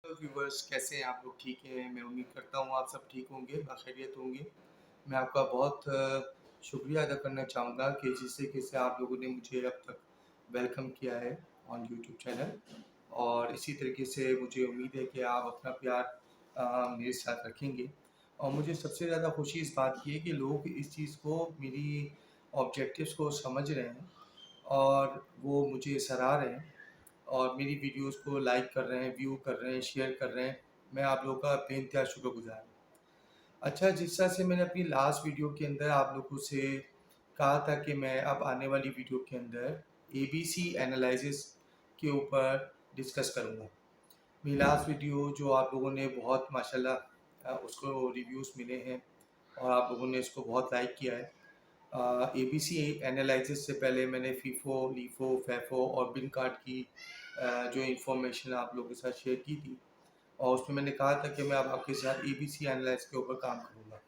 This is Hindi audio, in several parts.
हेलो व्यूवर्स, कैसे हैं आप लोग? ठीक हैं? मैं उम्मीद करता हूँ आप सब ठीक होंगे, बाखैरियत होंगे। मैं आपका बहुत शुक्रिया अदा करना चाहूँगा कि जिस तरीके से आप लोगों ने मुझे अब तक वेलकम किया है ऑन यूट्यूब चैनल, और इसी तरीके से मुझे उम्मीद है कि आप अपना प्यार मेरे साथ रखेंगे। और मुझे सबसे ज़्यादा खुशी इस बात की है कि लोग इस चीज़ को, मेरी ऑब्जेक्टिव्स को समझ रहे हैं और वो मुझे सराह रहे हैं और मेरी वीडियोस को लाइक कर रहे हैं, व्यू कर रहे हैं, शेयर कर रहे हैं। मैं आप लोगों का बेइंतहा शुक्रगुज़ार हूँ। अच्छा, जिस तरह से मैंने अपनी लास्ट वीडियो के अंदर आप लोगों से कहा था कि मैं अब आने वाली वीडियो के अंदर एबीसी एनालिसिस के ऊपर डिस्कस करूँगा। मेरी लास्ट वीडियो जो आप लोगों ने बहुत माशाल्लाह उसको रिव्यूज़ मिले हैं और आप लोगों ने इसको बहुत लाइक किया है। एबीसी एनालिसिस से पहले मैंने फीफो, लीफो, फैफो और बिन कार्ड की जो इन्फॉर्मेशन आप लोगों के साथ शेयर की थी, और उसमें मैंने कहा था कि मैं अब आपके साथ एबीसी एनालिसिस के ऊपर काम करूँगा।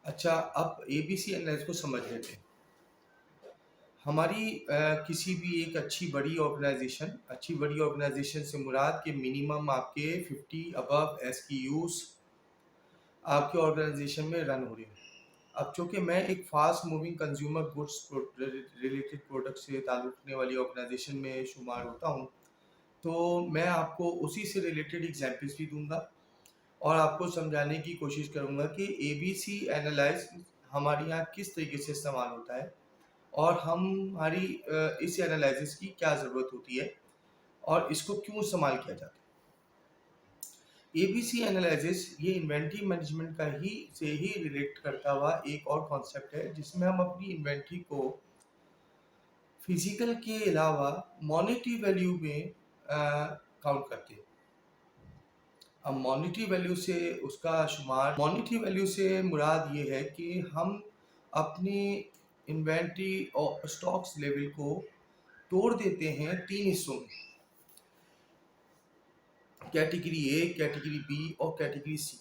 अच्छा, अब एबीसी एनालिसिस को समझ लेते हैं। हमारी किसी भी एक अच्छी बड़ी ऑर्गेनाइजेशन से मुराद के मिनिमम आपके 50 अबव एसक्यूज़ आपके ऑर्गेनाइजेशन में रन हो रहे हैं। अब चूँकि मैं एक fast moving consumer goods related product से ताल्लुक़ रखने वाली ऑर्गेनाइजेशन में शुमार होता हूँ, तो मैं आपको उसी से रिलेटेड एग्जांपल्स भी दूंगा और आपको समझाने की कोशिश करूंगा कि एबीसी एनालाइज हमारे यहाँ किस तरीके से इस्तेमाल होता है और हमारी इस एनालिसिस की क्या ज़रूरत होती है और इसको क्यों इस्तेमाल किया जाता है। एबीसी एनालिसिस ये इन्वेंट्री मैनेजमेंट का ही से ही रिलेट करता हुआ एक और कॉन्सेप्ट है, जिसमें हम अपनी इन्वेंट्री को फिजिकल के अलावा मॉनेटरी वैल्यू में काउंट करते हैं। अब मॉनेटरी वैल्यू से मुराद ये है कि हम अपनी इन्वेंट्री और स्टॉक्स लेवल को तोड़ देते हैं तीन हिस्सों में, कैटेगरी ए, कैटेगरी बी और कैटेगरी सी।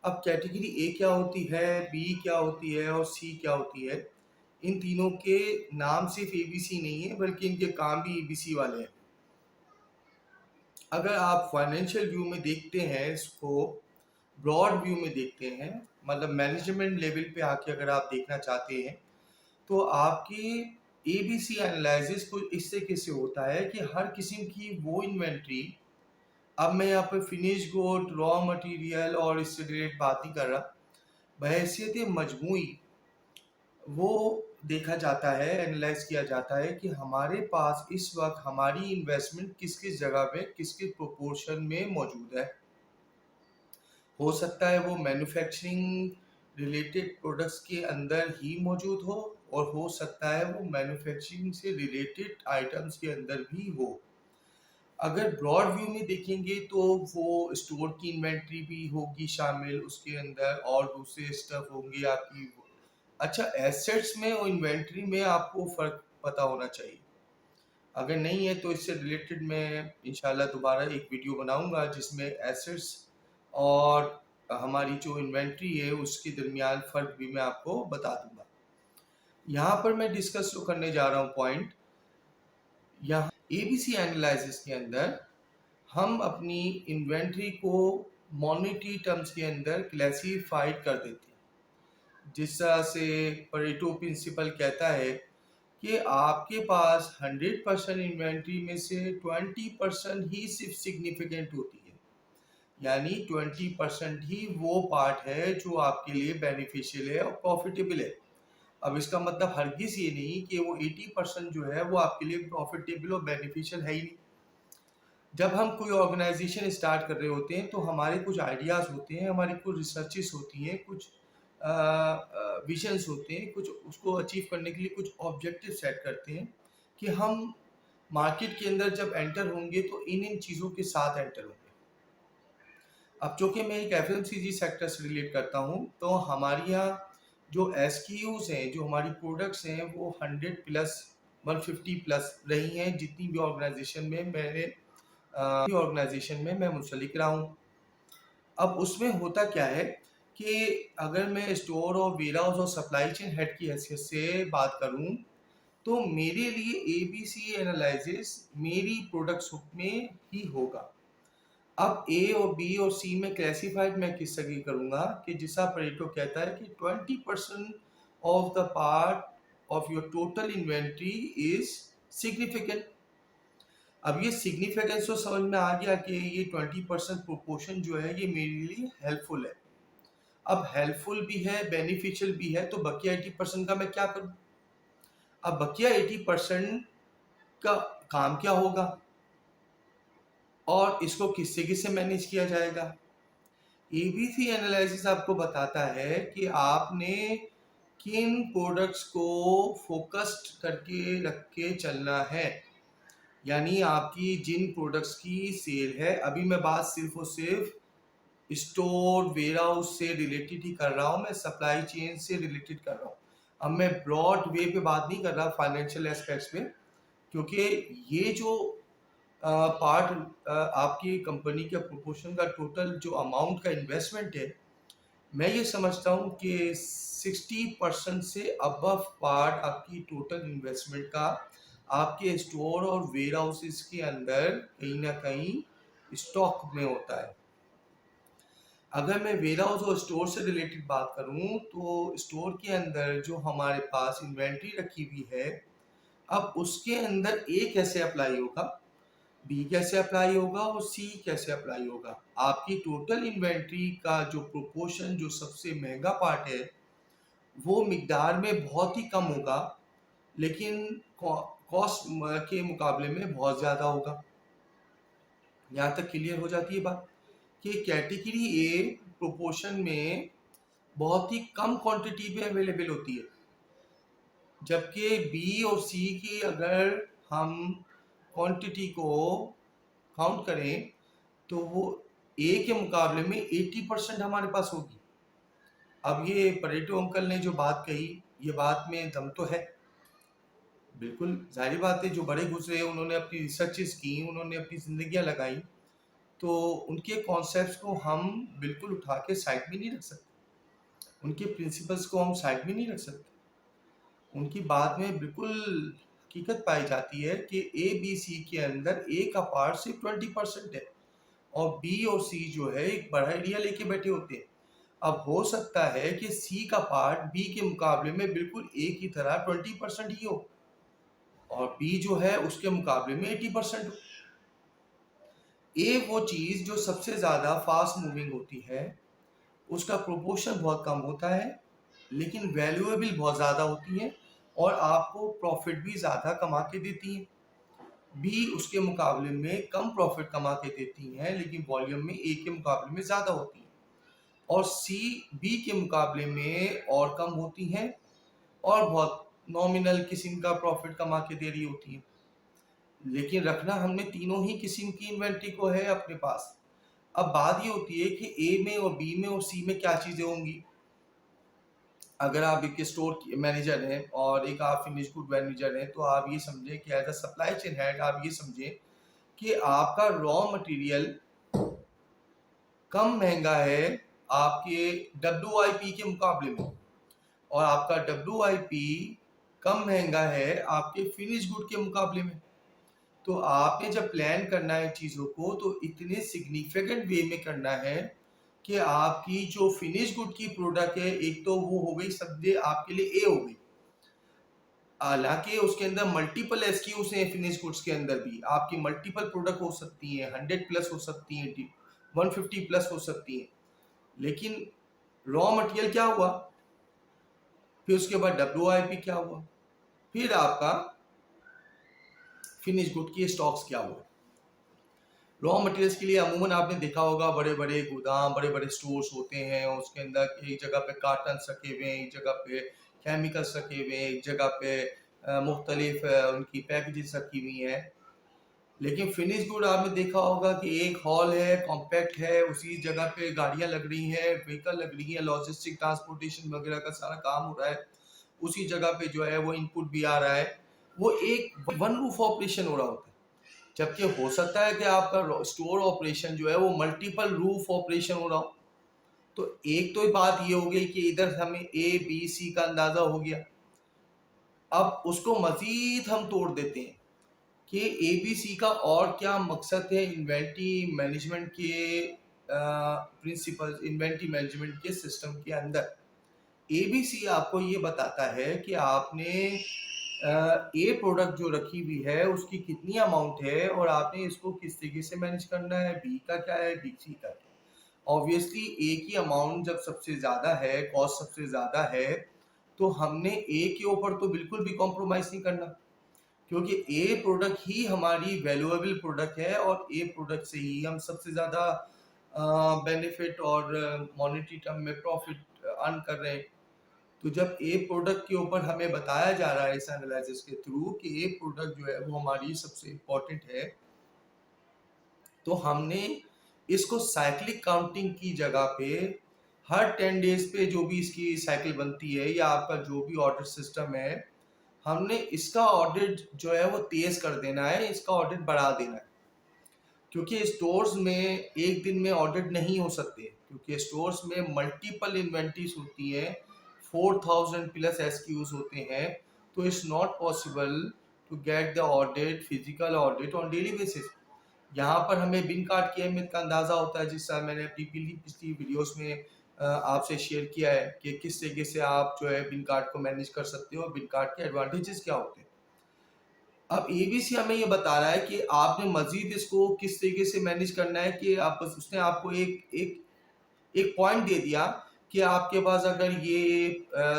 अब कैटेगरी ए क्या होती है, बी क्या होती है और सी क्या होती है? इन तीनों के नाम सिर्फ एबीसी नहीं है, बल्कि इनके काम भी एबीसी वाले हैं। अगर आप फाइनेंशियल व्यू में देखते हैं, इसको ब्रॉड व्यू में देखते हैं, मतलब मैनेजमेंट लेवल पे आके अगर आप देखना चाहते हैं, तो आपकी एबीसी एनालिसिस कुछ इस तरीके से होता है कि हर किस्म की वो इन्वेंट्री, अब मैं यहाँ पर फिनिश गुड, रॉ मटेरियल और इससे रिलेटेड बात नहीं कर रहा, बहैसियत मजमूई वो देखा जाता है, एनालाइज किया जाता है कि हमारे पास इस वक्त हमारी इन्वेस्टमेंट किस किस जगह पे किस किस प्रोपोर्शन में मौजूद है। हो सकता है वो मैन्युफैक्चरिंग रिलेटेड प्रोडक्ट्स के अंदर ही मौजूद हो, और हो सकता है वो मैन्युफैक्चरिंग से रिलेटेड आइटम्स के अंदर भी हो। अगर ब्रॉड व्यू में देखेंगे तो वो स्टोर की इन्वेंट्री भी होगी शामिल उसके अंदर, और दूसरे स्टफ होंगे आपकी। अच्छा, एसेट्स में और इन्वेंट्री में आपको फ़र्क पता होना चाहिए। अगर नहीं है तो इससे रिलेटेड मैं इंशाल्लाह दोबारा एक वीडियो बनाऊंगा जिसमें एसेट्स और हमारी जो इन्वेंट्री है उसके दरमियान फ़र्क भी मैं आपको बता दूंगा। यहाँ पर मैं डिस्कस जो करने जा रहा हूँ पॉइंट, यहाँ एबीसी एनालिसिस के अंदर हम अपनी इन्वेंट्री को मॉनेटरी टर्म्स के अंदर क्लासीफाइड कर देते हैं। जिस तरह से परेटो प्रिंसिपल कहता है कि आपके पास 100% इन्वेंट्री में से 20% ही सिर्फ सिग्निफिकेंट होती है, यानी 20% ही वो पार्ट है जो आपके लिए बेनिफिशियल है और प्रॉफिटेबल है। अब इसका मतलब हरगिज़ ये नहीं कि वो 80% जो है वो आपके लिए प्रॉफिटेबल और बेनिफिशियल है ही नहीं। जब हम कोई ऑर्गेनाइजेशन स्टार्ट कर रहे होते हैं तो हमारे कुछ आइडियाज़ होते हैं, हमारी कुछ रिसर्चेस होती हैं, कुछ विजन्स होते हैं, कुछ उसको अचीव करने के लिए कुछ ऑब्जेक्टिव सेट करते हैं कि हम मार्केट के अंदर जब एंटर होंगे तो इन चीज़ों के साथ एंटर होंगे। अब चूँकि मैं एक एफएमसीजी सेक्टर से रिलेट करता हूँ, तो हमारे यहाँ जो एसक्यूज़ हैं, जो हमारी प्रोडक्ट्स हैं, वो 100 प्लस 150 प्लस रही हैं जितनी भी ऑर्गेनाइजेशन में मैं मुंसलिक रहा हूँ। अब उसमें होता क्या है कि अगर मैं स्टोर और वेयरहाउस और सप्लाई चेन हेड की हैसियत से बात करूं, तो मेरे लिए एबीसी एनालिसिस मेरी प्रोडक्ट्स में ही होगा। अब ए और बी और सी में क्लासिफाइड मैं किस तरह करूंगा कि जिसा परेटो कहता है कि 20% of the part of your total inventory is significant. अब ये सिग्निफिकेंस तो समझ में आ गया कि ये 20% प्रोपोर्शन जो है ये मेरे लिए हेल्पफुल है। अब हेल्पफुल भी है, बेनिफिशियल भी है, तो बकिया 80% का मैं क्या करूं? अब बकिया 80% का काम क्या होगा और इसको किससे किससे मैनेज किया जाएगा? एबीसी एनालिसिस आपको बताता है कि आपने किन प्रोडक्ट्स को फोकस्ड करके रख के चलना है, यानी आपकी जिन प्रोडक्ट्स की सेल है, अभी मैं बात सिर्फ और सिर्फ स्टोर वेयर हाउस से रिलेटेड ही कर रहा हूँ, मैं सप्लाई चेन से रिलेटेड कर रहा हूँ। अब मैं ब्रॉड वे पे बात नहीं कर रहा फाइनेंशियल एस्पेक्ट्स पे, क्योंकि ये जो पार्ट आपकी कंपनी के प्रोपोर्शन का टोटल जो अमाउंट का इन्वेस्टमेंट है, मैं ये समझता हूँ कि 60% से अबव पार्ट आपकी टोटल इन्वेस्टमेंट का आपके स्टोर और वेयर हाउसेस के अंदर कहीं ना कहीं स्टॉक में होता है। अगर मैं वेयर हाउस और स्टोर से रिलेटेड बात करूं तो स्टोर के अंदर जो हमारे पास इन्वेंट्री रखी हुई है, अब उसके अंदर ए कैसे अप्लाई होगा, बी कैसे अप्लाई होगा और सी कैसे अप्लाई होगा। आपकी टोटल इन्वेंट्री का जो प्रोपोर्शन जो सबसे महंगा पार्ट है वो मिकदार में बहुत ही कम होगा, लेकिन कॉस्ट के मुकाबले में बहुत ज़्यादा होगा। यहाँ तक क्लियर हो जाती है बात कि कैटेगरी ए प्रोपोर्शन में बहुत ही कम क्वांटिटी पे अवेलेबल होती है, जबकि बी और सी की अगर हम क्वांटिटी को काउंट करें तो वो ए के मुकाबले में 80% हमारे पास होगी। अब ये परेटो अंकल ने जो बात कही, ये बात में दम तो है, बिल्कुल जाहिर बात है, जो बड़े गुजरे उन्होंने अपनी रिसर्चेस की, उन्होंने अपनी जिंदगियां लगाई, तो उनके कॉन्सेप्ट्स को हम बिल्कुल उठा के साइड में नहीं रख सकते, उनके प्रिंसिपल्स को हम साइड में नहीं रख सकते। उनकी बात में बिल्कुल हकीकत पाई जाती है कि ए बी सी के अंदर ए का पार्ट सिर्फ 20% है और बी और सी जो है एक बड़ा एरिया लेके बैठे होते हैं। अब हो सकता है कि सी का पार्ट बी के मुकाबले में बिल्कुल ए की तरह 20% ही हो और बी जो है उसके मुकाबले में 80% हो। ए वो चीज़ जो सबसे ज़्यादा फास्ट मूविंग होती है, उसका प्रोपोर्शन बहुत कम होता है, लेकिन वैल्यूएबल बहुत ज़्यादा होती है और आपको प्रॉफिट भी ज़्यादा कमा के देती है। बी उसके मुकाबले में कम प्रॉफिट कमा के देती हैं, लेकिन वॉल्यूम में ए के मुकाबले में ज़्यादा होती हैं। और सी बी के मुकाबले में और कम होती हैं और बहुत नॉमिनल किस्म का प्रॉफिट कमा के दे रही होती हैं। लेकिन रखना हमने तीनों ही किस्म की इन्वेंट्री को है अपने पास। अब बात ये होती है कि ए में और बी में और सी में क्या चीज़ें होंगी। अगर आप एक स्टोर मैनेजर हैं और एक आप फिनिश गुड मैनेजर हैं, तो आप ये समझें कि as a supply chain head आप ये समझें कि आपका रॉ मटेरियल कम महंगा है आपके WIP के मुकाबले में और आपका WIP कम महंगा है आपके फिनिश गुड के मुकाबले में। तो आपने जब प्लान करना है चीज़ों को तो इतने सिग्निफिकेंट वे में करना है कि आपकी जो फिनिश गुड की प्रोडक्ट है, एक तो वो हो गई समझे आपके लिए ए हो गई, हालांकि उसके अंदर मल्टीपल एसक्यूज हैं, फिनिश गुड्स के अंदर भी आपकी मल्टीपल प्रोडक्ट हो सकती हैं, 100 प्लस हो सकती हैं, 150 प्लस हो सकती हैं, लेकिन रॉ मटेरियल क्या हुआ, फिर उसके बाद WIP क्या हुआ, फिर आपका फिनिश गुड की स्टॉक्स क्या हुआ। रॉ मटेरियल्स के लिए अमूमन आपने देखा होगा बड़े बड़े गोदाम, बड़े बड़े स्टोर्स होते हैं और उसके अंदर एक जगह पे कार्टन रखे हुए हैं, एक जगह पे केमिकल्स रखे हुए हैं, एक जगह पे मुख्तलिफ उनकी पैकेजेस रखी हुई हैं। लेकिन फिनिश गुड आपने देखा होगा कि एक हॉल है, कॉम्पैक्ट है, उसी जगह पे गाड़ियां लग रही हैं, व्हीकल लग रही हैं, लॉजिस्टिक ट्रांसपोर्टेशन वगैरह का सारा काम हो रहा है, उसी जगह पे जो है वो इनपुट भी आ रहा है, वो एक वन रूफ ऑपरेशन हो रहा होता है। जबकि हो सकता है कि आपका स्टोर ऑपरेशन जो है वो मल्टीपल रूफ ऑपरेशन हो रहा हो। तो एक तो बात ये हो गई कि इधर हमें ABC का अंदाजा हो गया। अब उसको मजीद हम तोड़ देते हैं कि एबीसी का और क्या मकसद है इन्वेंट्री मैनेजमेंट के प्रिंसिपल, इन्वेंट्री मैनेजमेंट के सिस्टम के अंदर। एबीसी आपको ये बताता है कि आपने ए प्रोडक्ट जो रखी हुई है उसकी कितनी अमाउंट है और आपने इसको किस तरीके से मैनेज करना है, बी का क्या है, डी सी का क्या है। ऑब्वियसली ए की अमाउंट जब सबसे ज़्यादा है, कॉस्ट सबसे ज़्यादा है, तो हमने ए के ऊपर तो बिल्कुल भी कॉम्प्रोमाइज़ नहीं करना, क्योंकि ए प्रोडक्ट ही हमारी वैल्यूएबल प्रोडक्ट है और ए प्रोडक्ट से ही हम सबसे ज़्यादा बेनिफिट और मॉनेटरी टर्म में प्रॉफिट अर्न कर रहे हैं। तो जब ए प्रोडक्ट के ऊपर हमें बताया जा रहा है इस एनालिसिस के थ्रू कि ए प्रोडक्ट जो है वो हमारी सबसे इम्पोर्टेंट है, तो हमने इसको साइक्लिक काउंटिंग की जगह पे हर 10 डेज पे जो भी इसकी साइकिल बनती है या आपका जो भी ऑडिट सिस्टम है, हमने इसका ऑडिट जो है वो तेज कर देना है, इसका ऑडिट बढ़ा देना है। क्योंकि स्टोर्स में एक दिन में ऑडिट नहीं हो सकते, क्योंकि स्टोर्स में मल्टीपल इन्वेंट्रीज होती हैं, 4000 प्लस एसक्यूज होते हैं, तो it's not possible to get the audit, physical audit on daily basis. यहाँ पर हमें बिन कार्ड की अहमियत का अंदाजा होता है, जिससे मैंने अपनी पिछली वीडियोस में आपसे शेयर किया है कि किस तरीके से आप जो है बिन कार्ड को मैनेज कर सकते हो, बिन कार्ड के एडवांटेजेस क्या होते हैं। अब एबीसी हमें ये बता रहा है कि आपने मजीद इसको किस तरीके से मैनेज करना है, कि आप उसने आपको एक एक एक पॉइंट दे दिया कि आपके पास अगर ये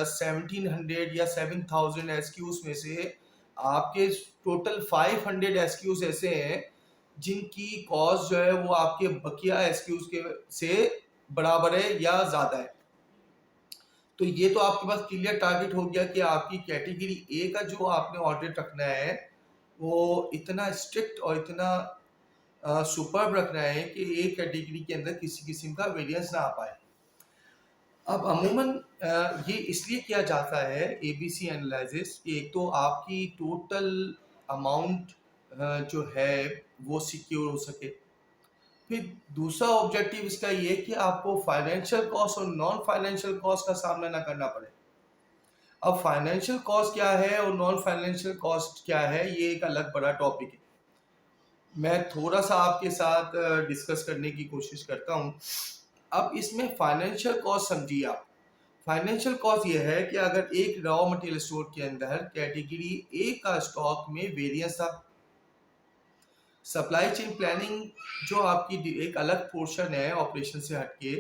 1700 या 7000 एसक्यूज में से आपके टोटल 500 एसक्यूज ऐसे हैं जिनकी कॉस्ट जो है वो आपके बकिया एसक्यूज के से बराबर है या ज्यादा है, तो ये तो आपके पास क्लियर टारगेट हो गया कि आपकी कैटेगरी ए का जो आपने ऑडिट रखना है वो इतना स्ट्रिक्ट और इतना सुपर्ब रखना है कि ए कैटेगरी के अंदर किसी किस्म का वेरिएंस ना आ पाए। अब अमूमन ये इसलिए किया जाता है एबीसी एनालिसिस कि एक तो आपकी टोटल अमाउंट जो है वो सिक्योर हो सके, फिर दूसरा ऑब्जेक्टिव इसका ये है कि आपको फाइनेंशियल कॉस्ट और नॉन फाइनेंशियल कॉस्ट का सामना ना करना पड़े। अब फाइनेंशियल कॉस्ट क्या है और नॉन फाइनेंशियल कॉस्ट क्या है, ये एक अलग बड़ा टॉपिक है, मैं थोड़ा सा आपके साथ डिस्कस करने की कोशिश करता हूँ। अब इसमें फाइनेंशियल कॉस्ट समझिए आप। फाइनेंशियल कॉस्ट ये है कि अगर एक रॉ मटेरियल स्टोर के अंदर कैटेगरी ए का स्टॉक में वेरिएंस था, सप्लाई चेन प्लानिंग जो आपकी एक अलग पोर्शन है ऑपरेशन से हटके,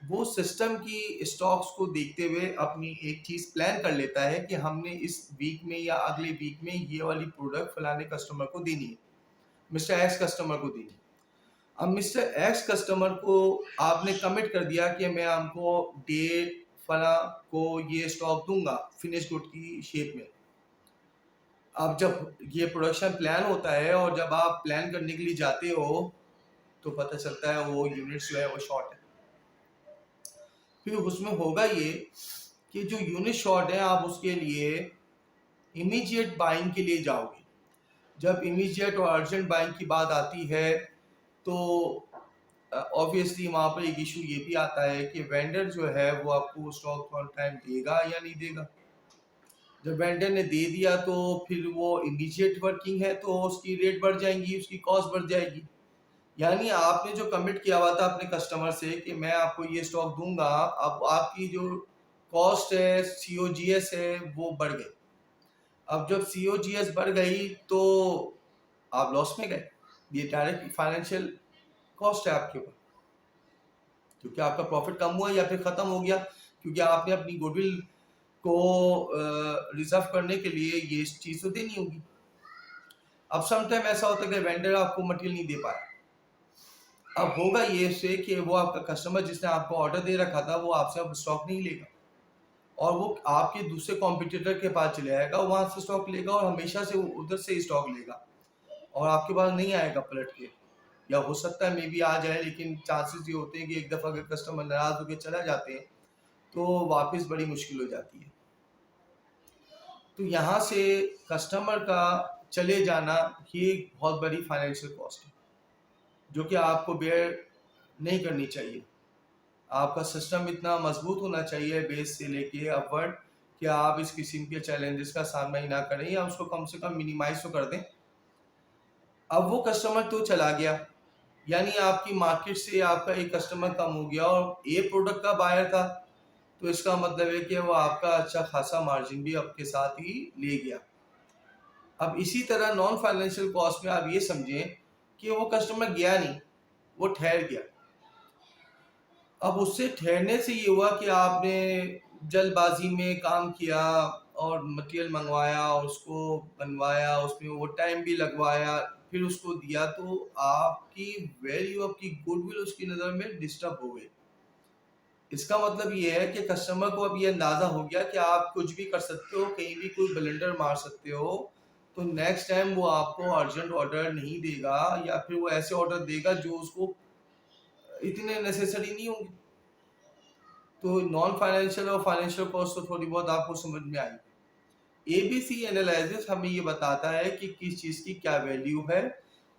वो सिस्टम की स्टॉक्स को देखते हुए अपनी एक चीज प्लान कर लेता है कि हमने इस वीक में या अगले वीक में ये वाली प्रोडक्ट फलाने कस्टमर को देनी है, मिस्टर एक्स कस्टमर को देनी है। अब मिस्टर एक्स कस्टमर को आपने कमिट कर दिया कि मैं आपको डेट फला को ये स्टॉक दूंगा फिनिश गुड की शेप में। अब जब ये प्रोडक्शन प्लान होता है और जब आप प्लान करने के लिए जाते हो तो पता चलता है वो यूनिट्स जो है वो शॉर्ट है। फिर उसमें होगा ये कि जो यूनिट शॉर्ट है आप उसके लिए इमीडिएट बाइंग के लिए जाओगे। जब इमीडिएट और अर्जेंट बाइंग की बात आती है तो ऑब्वियसली वहाँ पर एक इशू ये भी आता है कि वेंडर जो है वो आपको स्टॉक ऑन टाइम देगा या नहीं देगा। जब वेंडर ने दे दिया तो फिर वो इमीडिएट वर्किंग है तो उसकी रेट बढ़ जाएंगी, उसकी कॉस्ट बढ़ जाएगी। यानी आपने जो कमिट किया हुआ था अपने कस्टमर से कि मैं आपको ये स्टॉक दूंगा, अब आपकी जो कॉस्ट है, सीओजीएस है, वो बढ़ गई। अब जब सीओजीएस बढ़ गई तो आप लॉस में गए, ये डायरेक्ट फाइनेंशियल कॉस्ट है आपके ऊपर, क्योंकि आपका प्रॉफिट कम हुआ या फिर खत्म हो गया, क्योंकि आपने अपनी गुडविल को रिजर्व करने के लिए ये चीज तो देनी होगी। अब समटाइम ऐसा होता है कि वेंडर आपको मटेरियल नहीं दे पाया। अब होगा ये से कि वो आपका कस्टमर जिसने आपको ऑर्डर दे रखा था वो आपसे अब स्टॉक नहीं लेगा और वो आपके दूसरे कॉम्पिटिटर के पास चले जाएगा, वहां से स्टॉक लेगा और हमेशा से उधर से स्टॉक लेगा और आपके पास नहीं आएगा पलट के। या हो सकता है मे बी आ जाए, लेकिन चांसेस ये होते हैं कि एक दफ़ा अगर कस्टमर नाराज होकर चला जाते हैं तो वापस बड़ी मुश्किल हो जाती है। तो यहाँ से कस्टमर का चले जाना ये एक बहुत बड़ी फाइनेंशियल कॉस्ट है जो कि आपको बेयर नहीं करनी चाहिए। आपका सिस्टम इतना मजबूत होना चाहिए बेस से लेके अपवर्ड कि आप इस किस्म के चैलेंजेस का सामना ही ना करें या उसको कम से कम मिनिमाइज तो कर दें। अब वो कस्टमर तो चला गया, यानी आपकी मार्केट से आपका एक कस्टमर कम हो गया और ए प्रोडक्ट का बायर था, तो इसका मतलब है कि वो आपका अच्छा खासा मार्जिन भी आपके साथ ही ले गया। अब इसी तरह नॉन फाइनेंशियल कॉस्ट में आप ये समझें कि वो कस्टमर गया नहीं, वो ठहर गया। अब उससे ठहरने से ये हुआ कि आपने जल्दबाजी में काम किया और मटेरियल मंगवाया और उसको बनवाया, उसमें वो टाइम भी लगवाया, फिर उसको दिया, तो आपकी वैल्यू, आपकी गुडविल उसकी नज़र में डिस्टर्ब हो गई। इसका मतलब ये है कि कस्टमर को अब ये अंदाज़ा हो गया कि आप कुछ भी कर सकते हो, कहीं भी कोई ब्लंडर मार सकते हो, तो नेक्स्ट टाइम वो आपको अर्जेंट ऑर्डर नहीं देगा, या फिर वो ऐसे ऑर्डर देगा जो उसको इतने नेसेसरी नहीं होंगे। तो नॉन फाइनेंशियल और फाइनेंशियल कॉस्ट तो थोड़ी बहुत आपको समझ में आई। एबीसी एनालिसिस हमें ये बताता है कि किस चीज़ की क्या वैल्यू है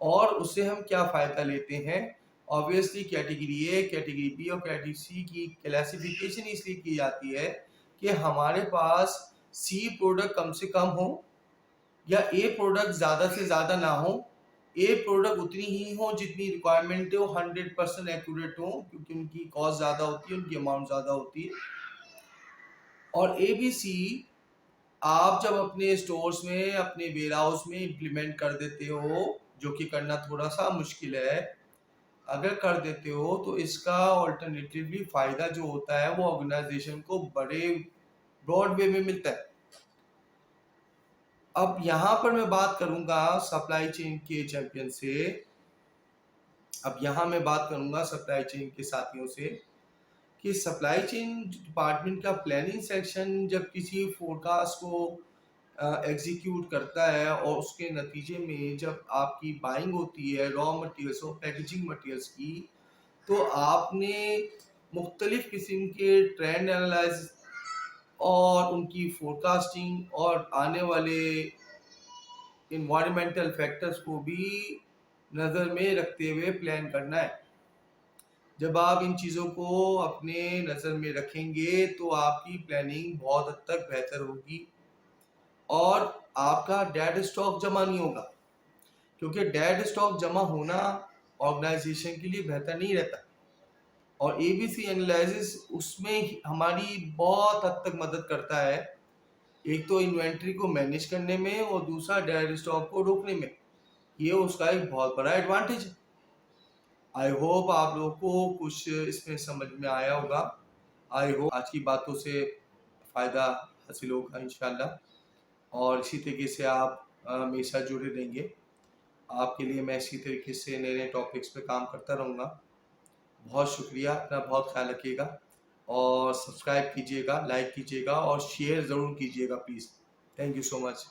और उससे हम क्या फ़ायदा लेते हैं। Obviously category A, category B और कैटेगरी सी की क्लासिफिकेशन इसलिए की जाती है कि हमारे पास सी प्रोडक्ट कम से कम हो या ए प्रोडक्ट ज़्यादा से ज़्यादा ना हो। ए प्रोडक्ट उतनी ही हो जितनी रिक्वायरमेंट हो, 100% एक्यूरेट हो, क्योंकि उनकी कॉस्ट ज़्यादा होती है, उनकी अमाउंट ज़्यादा होती है। और एबीसी आप जब अपने स्टोर्स में, अपने वेयर हाउस में इम्प्लीमेंट कर देते हो, जो कि करना थोड़ा सा मुश्किल है, अगर कर देते हो तो इसका ऑल्टरनेटिवली फ़ायदा जो होता है वो ऑर्गेनाइजेशन को बड़े ब्रॉड वे में मिलता है। अब यहाँ पर मैं बात करूँगा सप्लाई चेन के चैंपियन से। अब यहाँ मैं बात करूँगा सप्लाई चेन के साथियों से कि सप्लाई चेन डिपार्टमेंट का प्लानिंग सेक्शन जब किसी फोरकास्ट को एग्जीक्यूट करता है और उसके नतीजे में जब आपकी बाइंग होती है रॉ मटेरियल्स और पैकेजिंग मटेरियल्स की, तो आपने मुख्तलिफ किस्म के ट्रेंड एनालाइज और उनकी फोरकास्टिंग और आने वाले इन्वायरमेंटल फैक्टर्स को भी नज़र में रखते हुए प्लान करना है। जब आप इन चीज़ों को अपने नज़र में रखेंगे तो आपकी प्लानिंग बहुत हद तक बेहतर होगी और आपका डेड स्टॉक जमा नहीं होगा, क्योंकि डेड स्टॉक जमा होना ऑर्गेनाइजेशन के लिए बेहतर नहीं रहता। और एबीसी एनालिसिस उसमें हमारी बहुत हद तक मदद करता है, एक तो इन्वेंट्री को मैनेज करने में और दूसरा डेड स्टॉक को रोकने में। ये उसका एक बहुत बड़ा एडवांटेज है। आई होप आप लोगों को कुछ इसमें समझ में आया होगा। आई होप आज की बातों से फ़ायदा हासिल होगा इंशाल्लाह, और इसी तरीके से आप मेरे साथ जुड़े रहेंगे। आपके लिए मैं इसी तरीके से नए-नए टॉपिक्स पे काम करता रहूँगा। बहुत शुक्रिया, अपना बहुत ख़्याल रखिएगा और सब्सक्राइब कीजिएगा, लाइक कीजिएगा और शेयर ज़रूर कीजिएगा please. Thank you so much.